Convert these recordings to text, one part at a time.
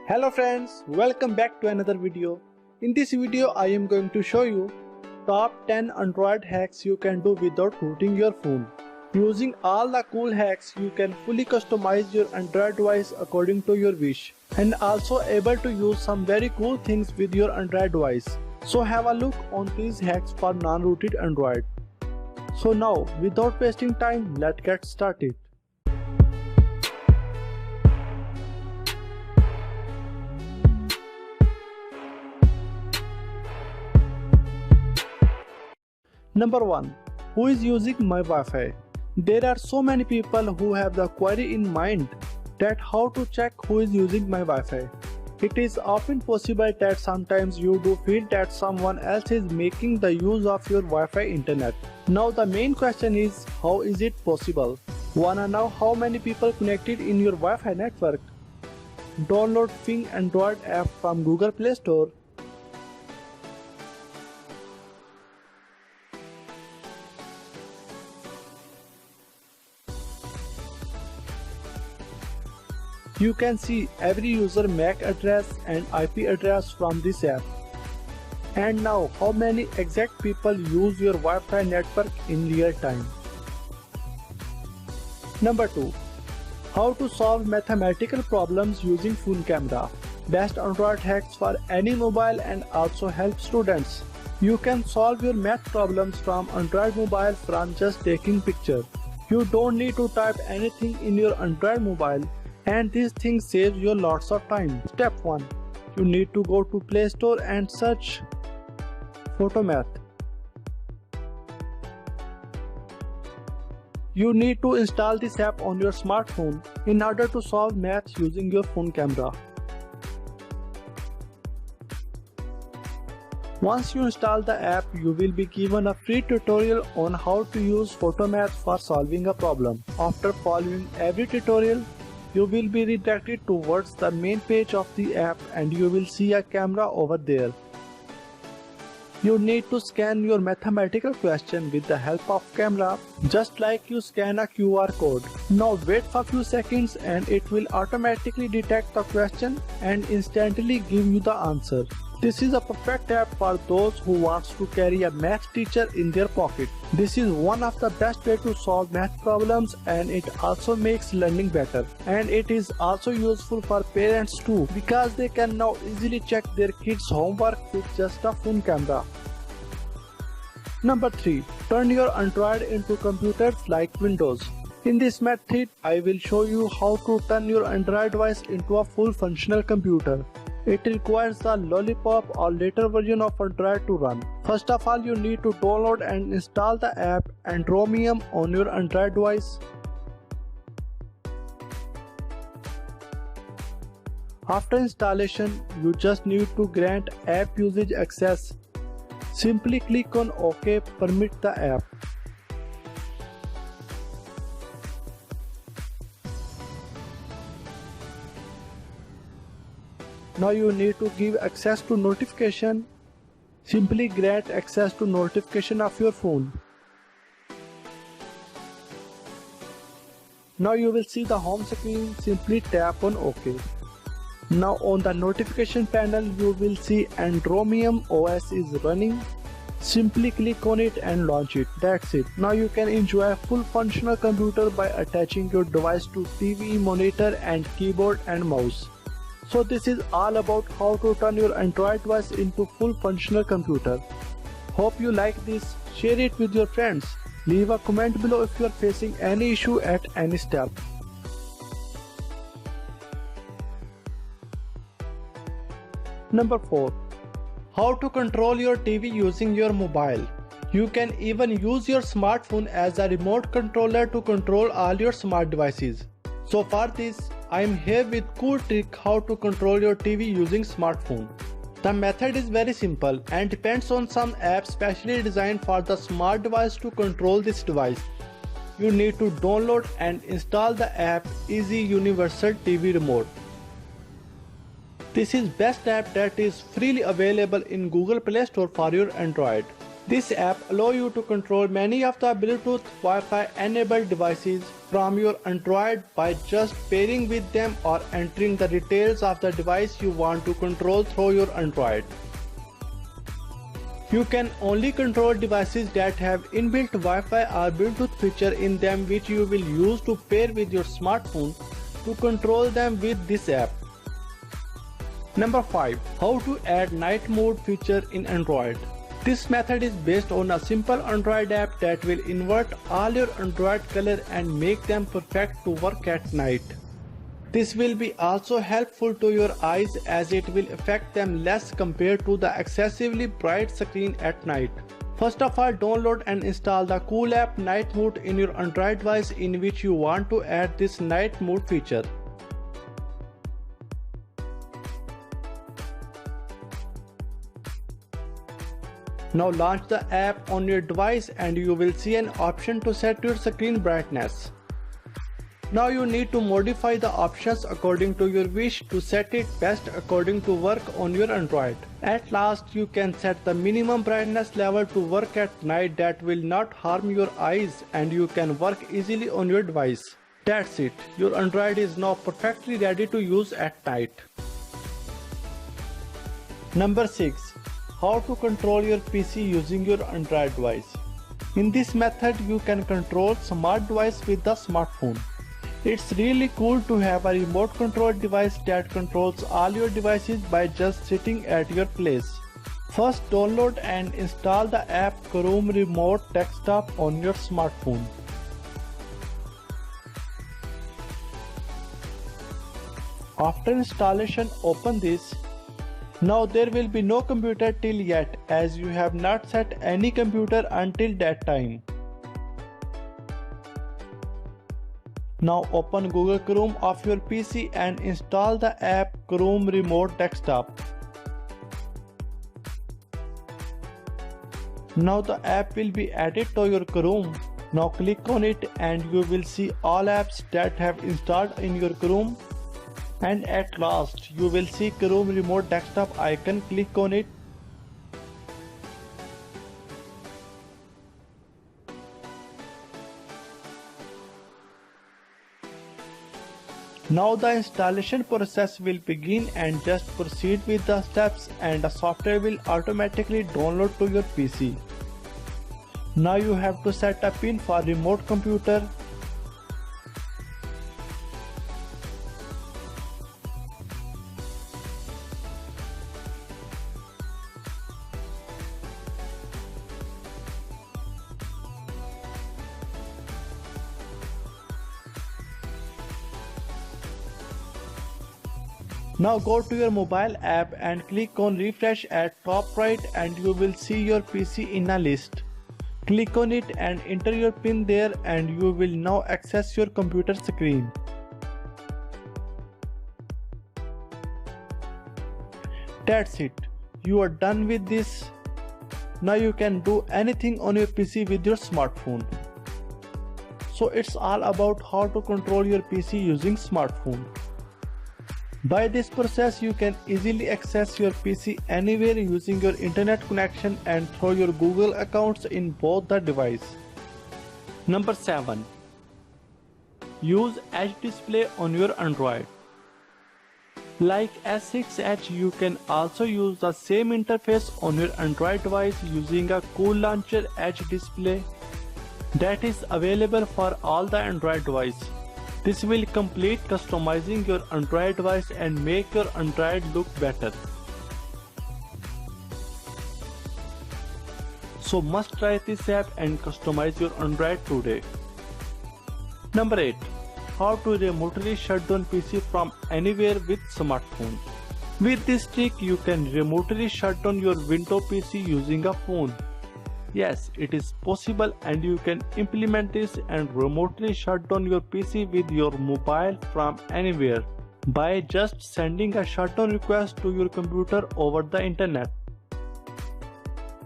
Hello friends, welcome back to another video. In this video I am going to show you top 10 Android hacks you can do without rooting your phone. Using all the cool hacks you can fully customize your Android device according to your wish and also able to use some very cool things with your Android device. So have a look on these hacks for non-rooted Android. So now without wasting time, let's get started. Number 1. Who is using my Wi-Fi? There are so many people who have the query in mind that how to check who is using my Wi-Fi. It is often possible that sometimes you do feel that someone else is making the use of your Wi-Fi internet. Now the main question is, how is it possible? Wanna know how many people connected in your Wi-Fi network? Download Ping Android app from Google Play Store. You can see every user MAC address and IP address from this app. And now how many exact people use your Wi-Fi network in real time. Number 2. How to solve mathematical problems using phone camera. Best Android hacks for any mobile and also help students. You can solve your math problems from Android mobile from just taking picture. You don't need to type anything in your Android mobile. And this thing saves you lots of time. Step 1. You need to go to Play Store and search Photomath. You need to install this app on your smartphone in order to solve maths using your phone camera. Once you install the app, you will be given a free tutorial on how to use Photomath for solving a problem. After following every tutorial, you will be redirected towards the main page of the app and you will see a camera over there. You need to scan your mathematical question with the help of camera, just like you scan a QR code. Now wait for a few seconds and it will automatically detect the question and instantly give you the answer. This is a perfect app for those who want to carry a math teacher in their pocket. This is one of the best way to solve math problems and it also makes learning better. And it is also useful for parents too because they can now easily check their kids' homework with just a phone camera. Number 3. Turn your Android into computers like Windows. In this method, I will show you how to turn your Android device into a full functional computer. It requires the Lollipop or later version of Android to run. First of all, you need to download and install the app Andromium on your Android device. After installation, you just need to grant app usage access. Simply click on OK, permit the app. Now you need to give access to notification. Simply grant access to notification of your phone. Now you will see the home screen. Simply tap on OK. Now on the notification panel you will see Andromium OS is running. Simply click on it and launch it. That's it. Now you can enjoy a full functional computer by attaching your device to TV, monitor and keyboard and mouse. So this is all about how to turn your Android device into full functional computer. Hope you like this. Share it with your friends. Leave a comment below if you are facing any issue at any step. Number 4. How to control your TV using your mobile. You can even use your smartphone as a remote controller to control all your smart devices. So for this, I am here with cool trick how to control your TV using smartphone. The method is very simple and depends on some apps specially designed for the smart device to control this device. You need to download and install the app Easy Universal TV Remote. This is best app that is freely available in Google Play Store for your Android. This app allows you to control many of the Bluetooth Wi-Fi enabled devices from your Android by just pairing with them or entering the details of the device you want to control through your Android. You can only control devices that have inbuilt Wi-Fi or Bluetooth feature in them, which you will use to pair with your smartphone to control them with this app. Number 5. How to add night mode feature in Android. This method is based on a simple Android app that will invert all your Android color and make them perfect to work at night. This will be also helpful to your eyes as it will affect them less compared to the excessively bright screen at night. First of all, download and install the Cool app Night Mode in your Android device in which you want to add this night mode feature. Now launch the app on your device and you will see an option to set your screen brightness. Now you need to modify the options according to your wish to set it best according to work on your Android. At last, you can set the minimum brightness level to work at night that will not harm your eyes and you can work easily on your device. That's it. Your Android is now perfectly ready to use at night. Number 6. How to control your PC using your Android device. In this method, you can control smart device with the smartphone. It's really cool to have a remote control device that controls all your devices by just sitting at your place. First, download and install the app Chrome Remote Desktop on your smartphone. After installation, open this. Now there will be no computer till yet as you have not set any computer until that time. Now open Google Chrome of your PC and install the app Chrome Remote Desktop. Now the app will be added to your Chrome. Now click on it and you will see all apps that have installed in your Chrome. And at last you will see Chrome Remote Desktop icon. Click on it. Now the installation process will begin and just proceed with the steps and the software will automatically download to your PC. Now you have to set a pin for remote computer. Now go to your mobile app and click on refresh at top right and you will see your PC in a list. Click on it and enter your PIN there and you will now access your computer screen. That's it. You are done with this. Now you can do anything on your PC with your smartphone. So it's all about how to control your PC using smartphone. By this process, you can easily access your PC anywhere using your internet connection and through your Google accounts in both the device. Number 7. Use Edge display on your Android. Like S6 Edge, you can also use the same interface on your Android device using a Cool Launcher Edge display that is available for all the Android devices. This will complete customizing your Android device and make your Android look better. So must try this app and customize your Android today. Number 8. How to remotely shut down PC from anywhere with smartphone. With this trick, you can remotely shut down your Windows PC using a phone. Yes, it is possible and you can implement this and remotely shut down your PC with your mobile from anywhere by just sending a shutdown request to your computer over the internet.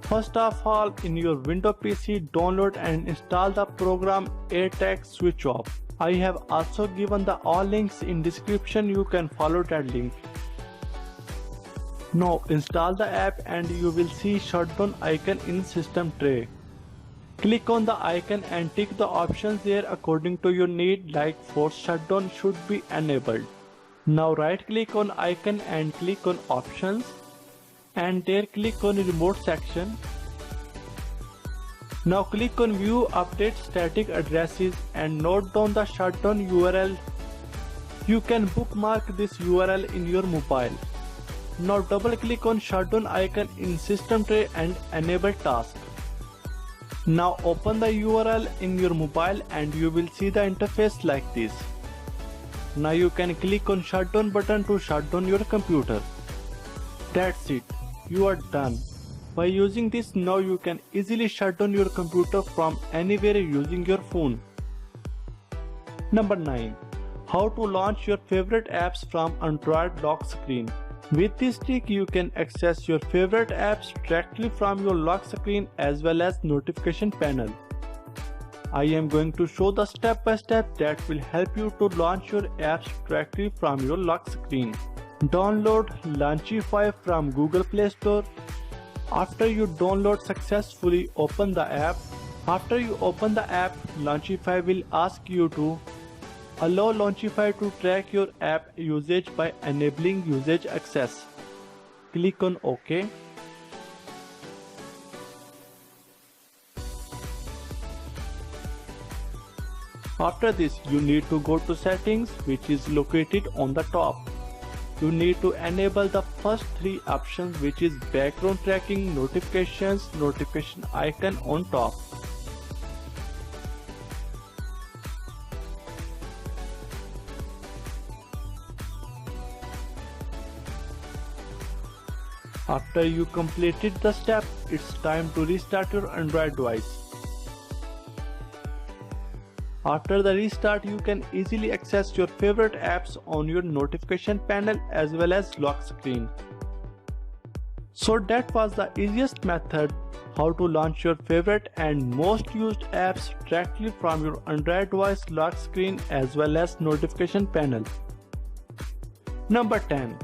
First of all, in your Windows PC, download and install the program AirTag Switch Off. I have also given the all links in description. You can follow that link. Now install the app and you will see shutdown icon in system tray. Click on the icon and tick the options there according to your need, like force shutdown should be enabled. Now right click on icon and click on options, and there click on remote section. Now click on view update static addresses and note down the shutdown URL. You can bookmark this URL in your mobile. Now double click on shutdown icon in system tray and enable task. Now open the URL in your mobile and you will see the interface like this. Now you can click on shutdown button to shut down your computer. That's it, you are done. By using this, now you can easily shut down your computer from anywhere using your phone. Number 9. How to launch your favorite apps from Android lock screen. With this trick, you can access your favorite apps directly from your lock screen as well as notification panel. I am going to show the step-by-step that will help you to launch your apps directly from your lock screen. Download Launchify from Google Play Store. After you download successfully, open the app. After you open the app, Launchify will ask you to allow Launchify to track your app usage by enabling usage access. Click on OK. After this, you need to go to settings, which is located on the top. You need to enable the first three options, which is background tracking, notifications, notification icon on top. After you completed the step, it's time to restart your Android device. After the restart, you can easily access your favorite apps on your notification panel as well as lock screen. So that was the easiest method how to launch your favorite and most used apps directly from your Android device lock screen as well as notification panel. Number 10.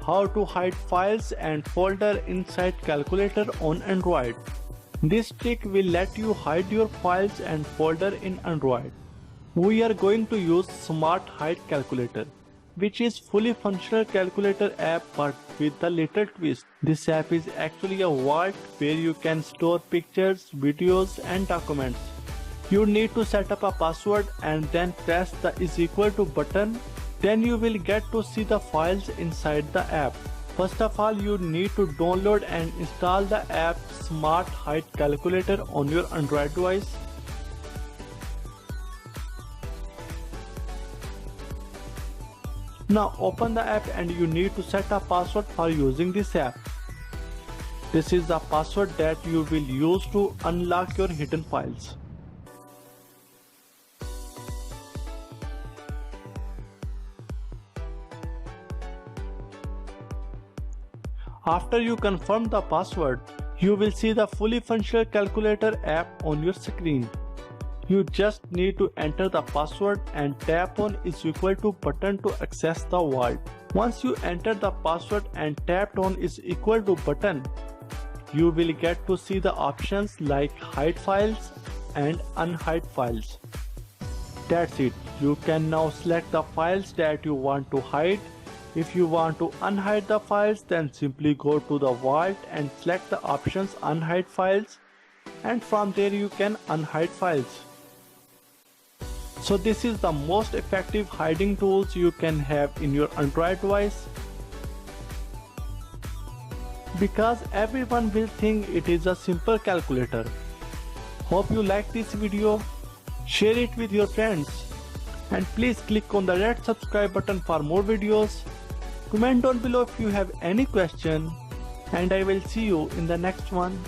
How to hide files and folder inside calculator on Android. This trick will let you hide your files and folder in Android. We are going to use Smart Hide Calculator, which is fully functional calculator app but with a little twist. This app is actually a vault where you can store pictures, videos and documents. You need to set up a password and then press the == button. Then you will get to see the files inside the app. First of all, you need to download and install the app Smart Hide Calculator on your Android device. Now open the app and you need to set a password for using this app. This is the password that you will use to unlock your hidden files. After you confirm the password, you will see the fully functional calculator app on your screen. You just need to enter the password and tap on == button to access the vault. Once you enter the password and tapped on == button, you will get to see the options like hide files and unhide files. That's it. You can now select the files that you want to hide. If you want to unhide the files, then simply go to the vault and select the options unhide files, and from there you can unhide files. So this is the most effective hiding tools you can have in your Android device, because everyone will think it is a simple calculator. Hope you like this video. Share it with your friends and please click on the red subscribe button for more videos. Comment down below if you have any question, and I will see you in the next one.